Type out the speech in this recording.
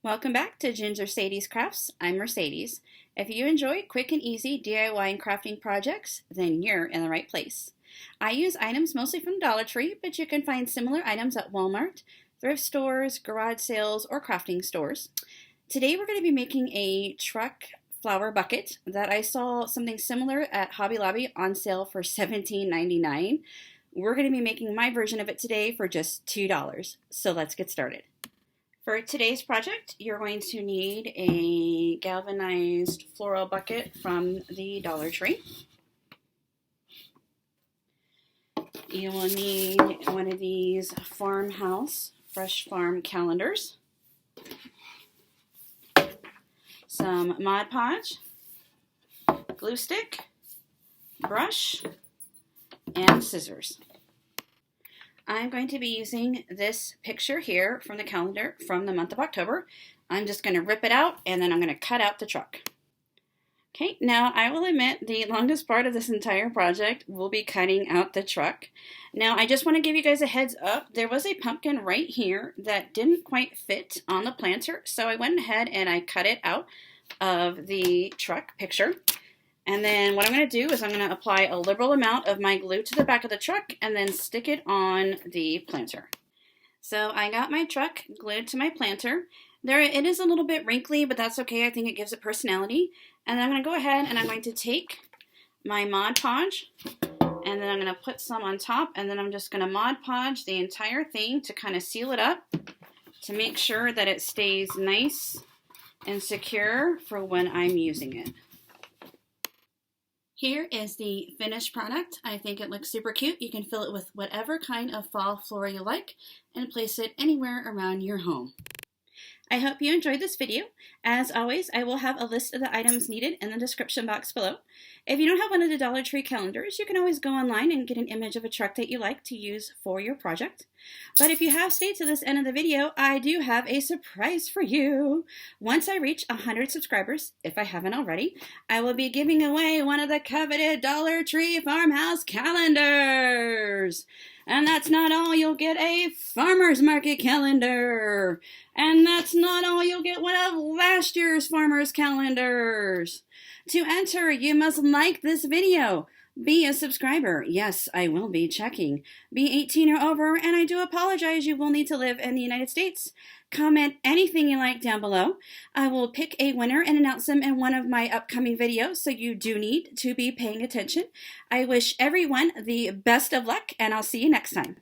Welcome back to Ginger Sadie's Crafts. I'm Mercedes. If you enjoy quick and easy DIY and crafting projects, then you're in the right place. I use items mostly from Dollar Tree, but you can find similar items at Walmart, thrift stores, garage sales, or crafting stores. Today we're going to be making a truck flower bucket that I saw something similar at Hobby Lobby on sale for $17.99. We're going to be making my version of it today for just $2. So let's get started. For today's project, you're going to need a galvanized floral bucket from the Dollar Tree. You will need one of these Farmhouse Fresh Farm calendars, some Mod Podge, glue stick, brush, and scissors. I'm going to be using this picture here from the calendar from the month of October. I'm just going to rip it out and then I'm going to cut out the truck. Okay, now I will admit the longest part of this entire project will be cutting out the truck. Now I just want to give you guys a heads up. There was a pumpkin right here that didn't quite fit on the planter, so I went ahead and I cut it out of the truck picture. And then what I'm going to do is I'm going to apply a liberal amount of my glue to the back of the truck and then stick it on the planter. So I got my truck glued to my planter. It is a little bit wrinkly, but that's okay. I think it gives it personality. And then I'm going to go ahead and I'm going to take my Mod Podge and then I'm going to put some on top and then I'm just going to Mod Podge the entire thing to kind of seal it up to make sure that it stays nice and secure for when I'm using it. Here is the finished product. I think it looks super cute. You can fill it with whatever kind of fall floral you like and place it anywhere around your home. I hope you enjoyed this video. As always, I will have a list of the items needed in the description box below. If you don't have one of the Dollar Tree calendars, you can always go online and get an image of a truck that you like to use for your project. But if you have stayed to this end of the video, I do have a surprise for you. Once I reach 100 subscribers, if I haven't already, I will be giving away one of the coveted Dollar Tree Farmhouse Calendars. And that's not all, you'll get a farmer's market calendar. And that's not all, you'll get one of last year's farmer's calendars. To enter, you must like this video. Be a subscriber. Yes, I will be checking. Be 18 or over, and I do apologize, you will need to live in the United States. Comment anything you like down below. I will pick a winner and announce them in one of my upcoming videos, so you do need to be paying attention. I wish everyone the best of luck, and I'll see you next time.